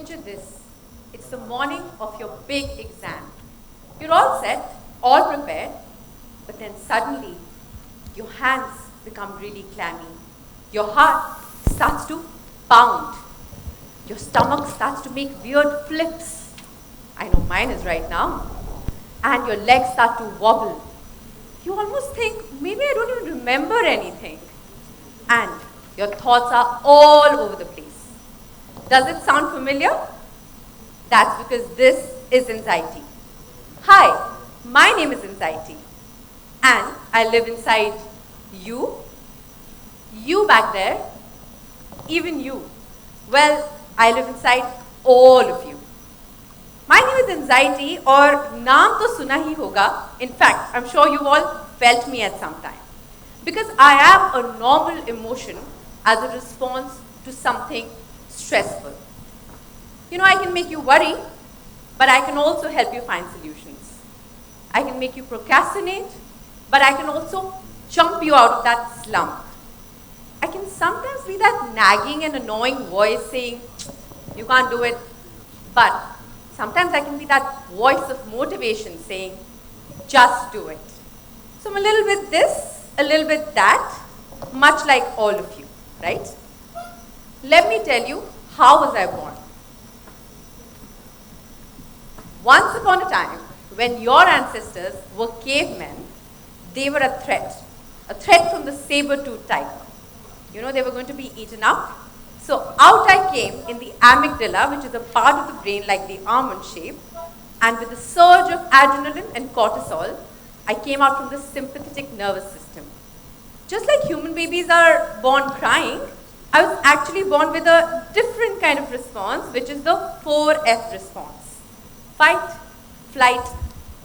Picture this. It's the morning of your big exam. You're all set, all prepared, but then suddenly your hands become really clammy. Your heart starts to pound. Your stomach starts to make weird flips. I know mine is right now. And your legs start to wobble. You almost think, maybe I don't even remember anything. And your thoughts are all over the place. Does it sound familiar? That's because this is anxiety. Hi, my name is anxiety. And I live inside you back there, even you. Well, I live inside all of you. My name is anxiety, or naam to suna hi hoga. In fact, I'm sure you've all felt me at some time. Because I have a normal emotion as a response to something stressful. You know, I can make you worry, but I can also help you find solutions. I can make you procrastinate, but I can also jump you out of that slump. I can sometimes be that nagging and annoying voice saying, you can't do it, but sometimes I can be that voice of motivation saying, just do it. So I'm a little bit this, a little bit that, much like all of you, right? Let me tell you, how was I born? Once upon a time, when your ancestors were cavemen, they were a threat from the saber-toothed tiger. You know, they were going to be eaten up. So out I came in the amygdala, which is a part of the brain like the almond shape, and with a surge of adrenaline and cortisol, I came out from the sympathetic nervous system. Just like human babies are born crying, I was actually born with a different kind of response, which is the 4F response. Fight, flight,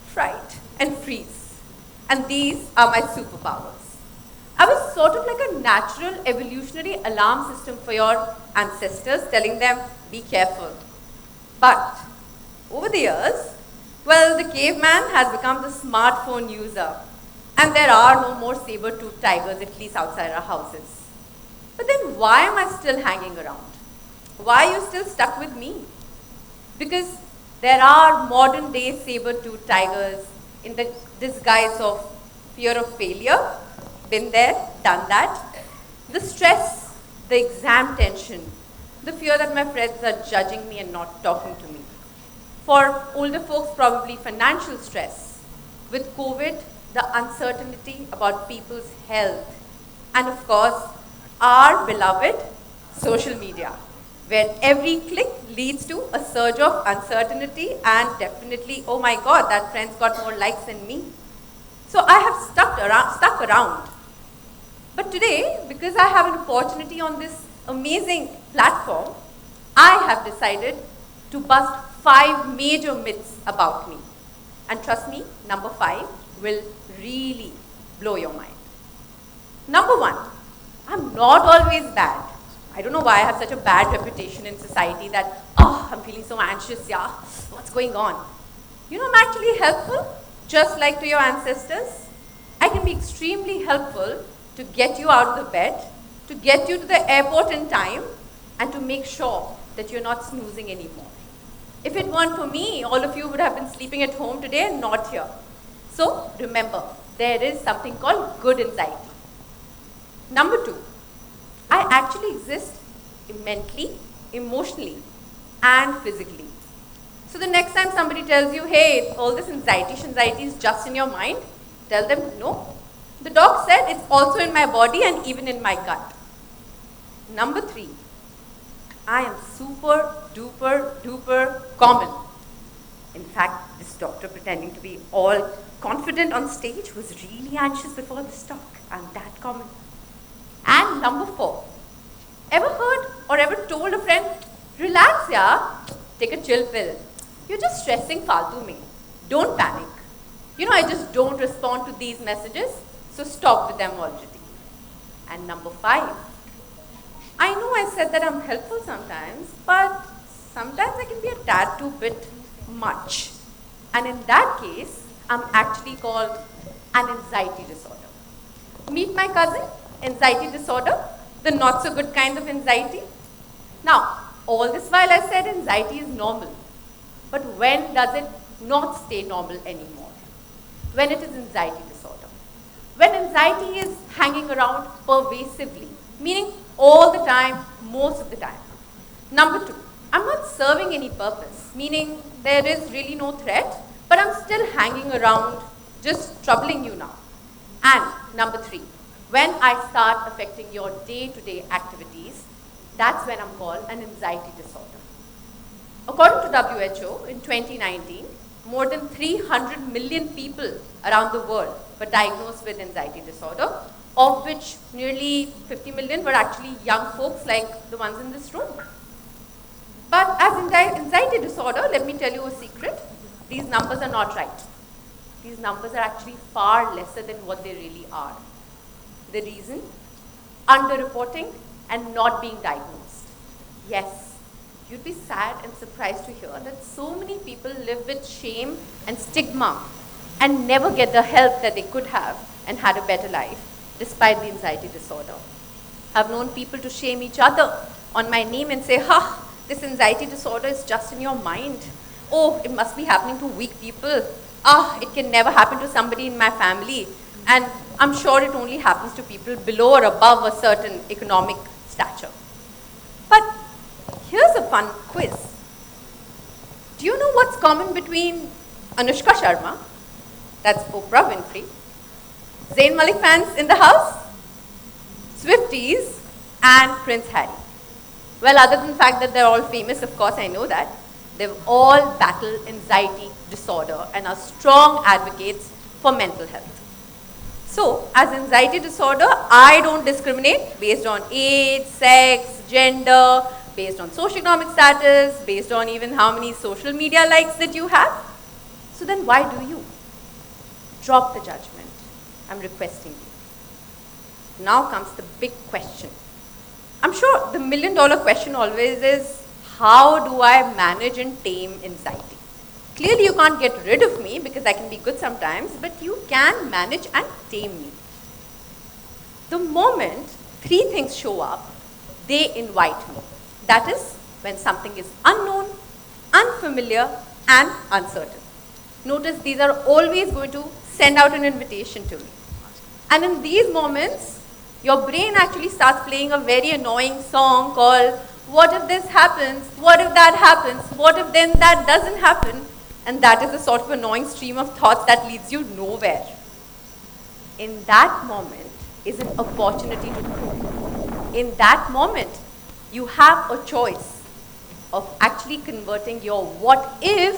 fright, and freeze. And these are my superpowers. I was sort of like a natural evolutionary alarm system for your ancestors, telling them, be careful. But over the years, well, the caveman has become the smartphone user. And there are no more saber-toothed tigers, at least outside our houses. But then why am I still hanging around? Why are you still stuck with me? Because there are modern day saber-toothed tigers in the disguise of fear of failure. Been there, done that. The stress, the exam tension, the fear that my friends are judging me and not talking to me. For older folks, probably financial stress. With COVID, the uncertainty about people's health. And of course, our beloved social media, where every click leads to a surge of uncertainty and definitely, oh my God, that friend's got more likes than me. So I have stuck around. But today, because I have an opportunity on this amazing platform, I have decided to bust 5 major myths about me. And trust me, number 5 will really blow your mind. Number 1, I'm not always bad. I don't know why I have such a bad reputation in society that, oh, I'm feeling so anxious, yeah, what's going on? You know, I'm actually helpful, just like to your ancestors. I can be extremely helpful to get you out of the bed, to get you to the airport in time, and to make sure that you're not snoozing anymore. If it weren't for me, all of you would have been sleeping at home today and not here. So remember, there is something called good anxiety. Number 2, I actually exist mentally, emotionally, and physically. So the next time somebody tells you, hey, all this anxiety is just in your mind, tell them, no. The doc said it's also in my body and even in my gut. Number 3, I am super duper common. In fact, this doctor pretending to be all confident on stage was really anxious before this talk. I'm that common. And number 4, ever heard or ever told a friend, relax, yeah, take a chill pill. You're just stressing faltu mein. Don't panic. You know, I just don't respond to these messages, so stop with them already. And number 5, I know I said that I'm helpful sometimes, but sometimes I can be a tad too bit much. And in that case, I'm actually called an anxiety disorder. Meet my cousin, anxiety disorder, the not so good kind of anxiety. Now, All this while I said anxiety is normal. But when does it not stay normal anymore? When it is anxiety disorder. When anxiety is hanging around pervasively, meaning all the time, most of the time. Number two, I'm not serving any purpose, meaning there is really no threat, but I'm still hanging around, just troubling you now. And number three, when I start affecting your day-to-day activities, that's when I'm called an anxiety disorder. According to WHO, in 2019, more than 300 million people around the world were diagnosed with anxiety disorder, of which nearly 50 million were actually young folks like the ones in this room. But as anxiety disorder, let me tell you a secret, these numbers are not right. These numbers are actually far lesser than what they really are. The reason? Underreporting and not being diagnosed. Yes, you'd be sad and surprised to hear that so many people live with shame and stigma and never get the help that they could have and had a better life despite the anxiety disorder. I've known people to shame each other on my name and say, this anxiety disorder is just in your mind. Oh, it must be happening to weak people. It can never happen to somebody in my family. And I'm sure it only happens to people below or above a certain economic stature. But here's a fun quiz. Do you know what's common between Anushka Sharma, that's Oprah Winfrey, Zayn Malik fans in the house, Swifties, and Prince Harry? Well, other than the fact that they're all famous, of course, I know that, they've all battled anxiety disorder and are strong advocates for mental health. So, as anxiety disorder, I don't discriminate based on age, sex, gender, based on socioeconomic status, based on even how many social media likes that you have. So then why do you? Drop the judgment. I'm requesting you. Now comes the big question. I'm sure the million-dollar question always is, how do I manage and tame anxiety? Clearly you can't get rid of me because I can be good sometimes, but you can manage and tame me. The moment three things show up, they invite me. That is when something is unknown, unfamiliar, and uncertain. Notice these are always going to send out an invitation to me. And in these moments, your brain actually starts playing a very annoying song called, what if this happens? What if that happens? What if then that doesn't happen? And that is a sort of annoying stream of thoughts that leads you nowhere. In that moment is an opportunity to grow. In that moment, you have a choice of actually converting your what if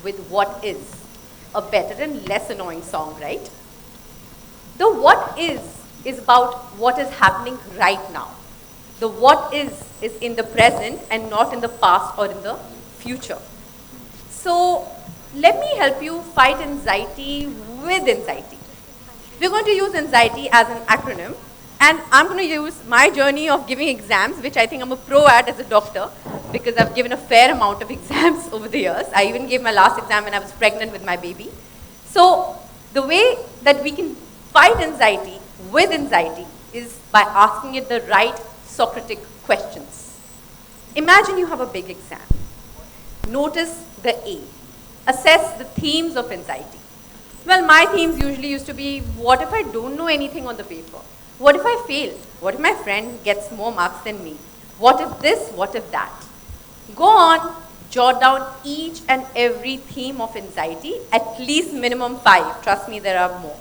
with what is. A better and less annoying song, right? The what is about what is happening right now. The what is in the present and not in the past or in the future. So let me help you fight anxiety with anxiety. We're going to use anxiety as an acronym, and I'm going to use my journey of giving exams, which I think I'm a pro at as a doctor because I've given a fair amount of exams over the years. I even gave my last exam when I was pregnant with my baby. So the way that we can fight anxiety with anxiety is by asking it the right Socratic questions. Imagine you have a big exam. Notice the A. Assess the themes of anxiety. Well, my themes usually used to be, what if I don't know anything on the paper? What if I fail? What if my friend gets more marks than me? What if this? What if that? Go on, jot down each and every theme of anxiety, at least minimum 5. Trust me, there are more.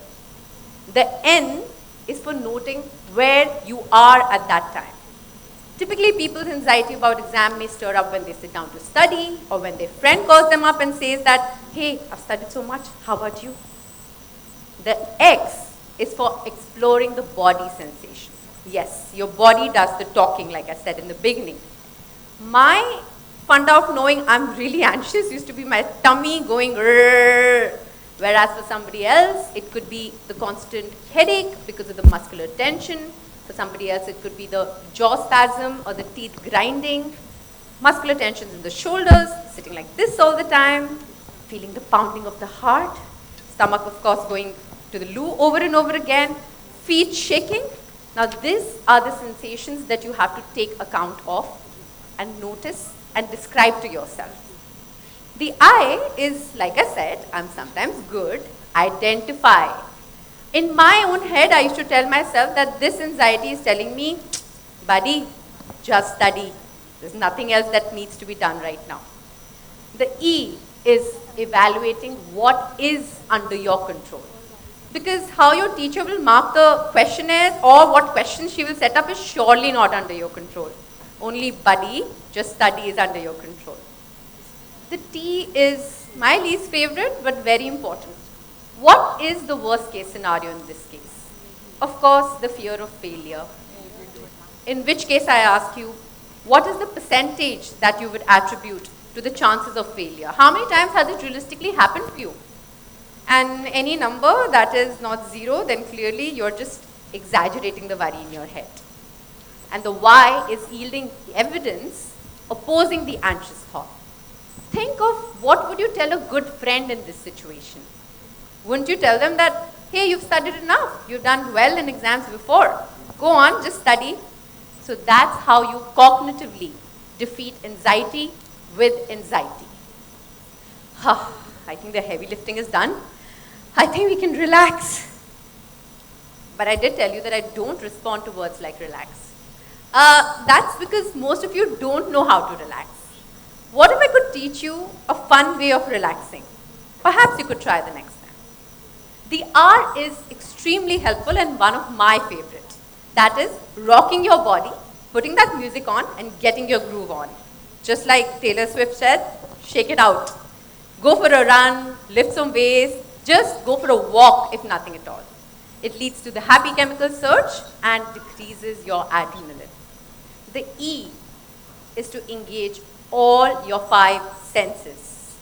The N is for noting where you are at that time. Typically, people's anxiety about exam may stir up when they sit down to study or when their friend calls them up and says that, hey, I've studied so much, how about you? The X is for exploring the body sensation. Yes, your body does the talking, like I said in the beginning. My funda of knowing I'm really anxious used to be my tummy going rrrr. Whereas for somebody else, it could be the constant headache because of the muscular tension. For somebody else, it could be the jaw spasm or the teeth grinding, muscular tensions in the shoulders, sitting like this all the time, feeling the pounding of the heart, stomach, of course, going to the loo over and over again, feet shaking. Now, these are the sensations that you have to take account of and notice and describe to yourself. The I is, like I said, I'm sometimes good, identify. In my own head, I used to tell myself that this anxiety is telling me, buddy, just study. There's nothing else that needs to be done right now. The E is evaluating what is under your control. Because how your teacher will mark the questionnaire or what questions she will set up is surely not under your control. Only buddy, just study is under your control. The T is my least favorite but very important. What is the worst case scenario in this case? Of course, the fear of failure. In which case I ask you, what is the percentage that you would attribute to the chances of failure? How many times has it realistically happened to you? And any number that is not zero, then clearly you're just exaggerating the worry in your head. And the Y is yielding evidence opposing the anxious thought. Think of what would you tell a good friend in this situation. Wouldn't you tell them that, hey, you've studied enough, you've done well in exams before, go on, just study. So that's how you cognitively defeat anxiety with anxiety. I think the heavy lifting is done. I think we can relax. But I did tell you that I don't respond to words like relax. That's because most of you don't know how to relax. What if I could teach you a fun way of relaxing? Perhaps you could try the next time. The R is extremely helpful and one of my favorites. That is rocking your body, putting that music on and getting your groove on. Just like Taylor Swift said, shake it out. Go for a run, lift some weights, just go for a walk if nothing at all. It leads to the happy chemical surge and decreases your adrenaline. The E is to engage all your 5 senses.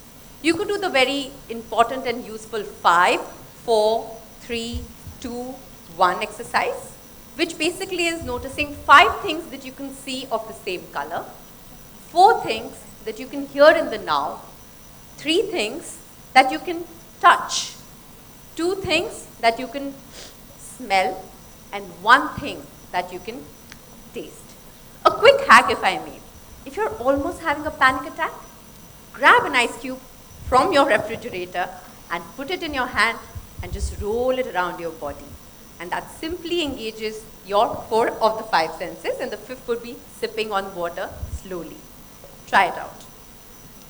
You could do the very important and useful 5, 4, 3, 2, 1 exercise, which basically is noticing 5 things that you can see of the same color, 4 things that you can hear in the now, 3 things that you can touch, 2 things that you can smell, and 1 thing that you can taste. A quick hack if I may. If you're almost having a panic attack, grab an ice cube from your refrigerator and put it in your hand and just roll it around your body. And that simply engages your 4 of the 5 senses, and the 5th would be sipping on water slowly. Try it out.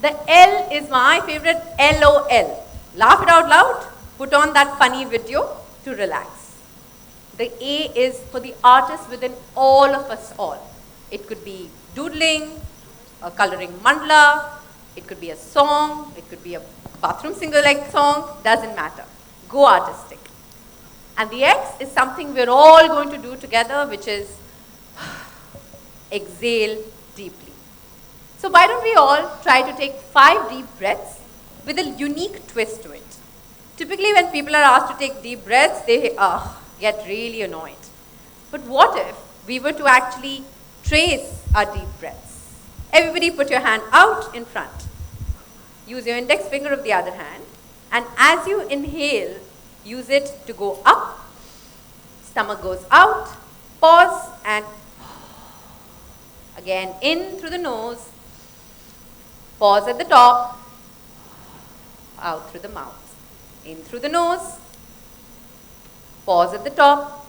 The L is my favorite, LOL. Laugh it out loud, put on that funny video to relax. The A is for the artist within all of us all. It could be doodling, a coloring mandala, it could be a song, it could be a bathroom singer-like song, doesn't matter. Go artistic. And the X is something we're all going to do together, which is exhale deeply. So why don't we all try to take 5 deep breaths with a unique twist to it. Typically when people are asked to take deep breaths, they get really annoyed. But what if we were to actually trace our deep breaths? Everybody put your hand out in front. Use your index finger of the other hand, and as you inhale, use it to go up, stomach goes out, pause, and again in through the nose, pause at the top, out through the mouth. In through the nose, pause at the top,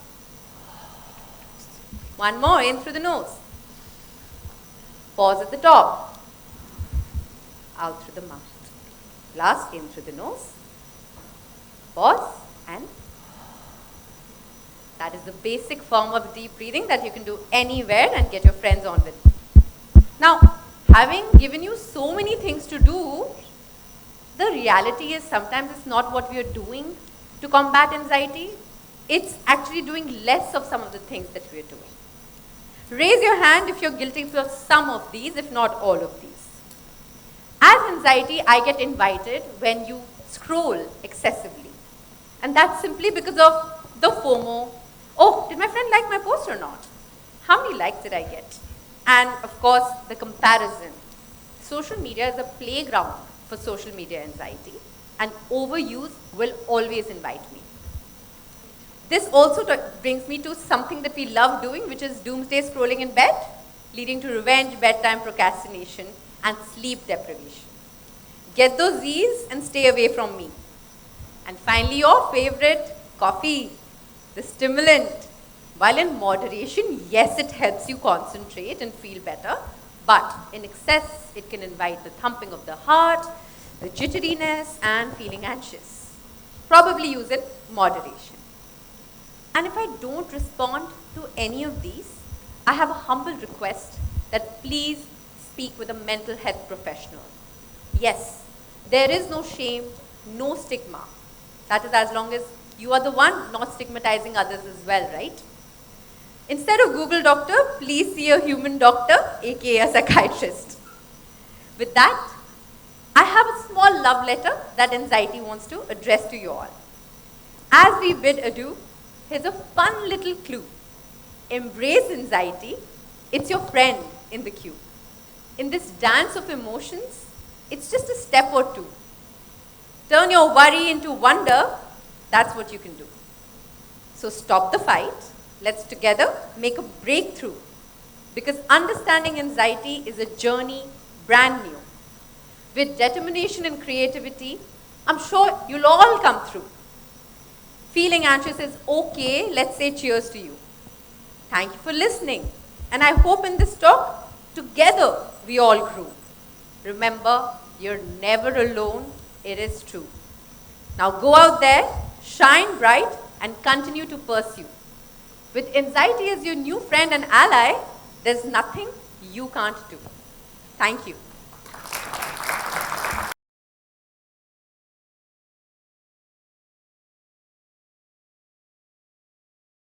one more in through the nose, pause at the top, out through the mouth. Last, in through the nose, pause, and that is the basic form of deep breathing that you can do anywhere and get your friends on with. Now, having given you so many things to do, the reality is sometimes it's not what we are doing to combat anxiety, it's actually doing less of some of the things that we are doing. Raise your hand if you're guilty for some of these, if not all of these. As anxiety, I get invited when you scroll excessively. And that's simply because of the FOMO. Oh, did my friend like my post or not? How many likes did I get? And of course, the comparison. Social media is a playground for social media anxiety, and overuse will always invite me. This also brings me to something that we love doing, which is doomsday scrolling in bed. leading to revenge, bedtime procrastination, and sleep deprivation. Get those Z's and stay away from me. And finally, your favorite, coffee, the stimulant. While in moderation, yes, it helps you concentrate and feel better, but in excess, it can invite the thumping of the heart, the jitteriness, and feeling anxious. Probably use in moderation. And if I don't respond to any of these, I have a humble request that please speak with a mental health professional. Yes, there is no shame, no stigma. That is as long as you are the one not stigmatizing others as well, right? Instead of Google doctor, please see a human doctor, aka a psychiatrist. With that, I have a small love letter that anxiety wants to address to you all. As we bid adieu, here's a fun little clue. Embrace anxiety. It's your friend in the queue. In this dance of emotions, it's just a step or two. Turn your worry into wonder. That's what you can do. So stop the fight. Let's together make a breakthrough. Because understanding anxiety is a journey brand new. With determination and creativity, I'm sure you'll all come through. Feeling anxious is okay. Let's say cheers to you. Thank you for listening. And I hope in this talk, together we all grew. Remember, you're never alone. It is true. Now go out there, shine bright, and continue to pursue. With anxiety as your new friend and ally, there's nothing you can't do. Thank you.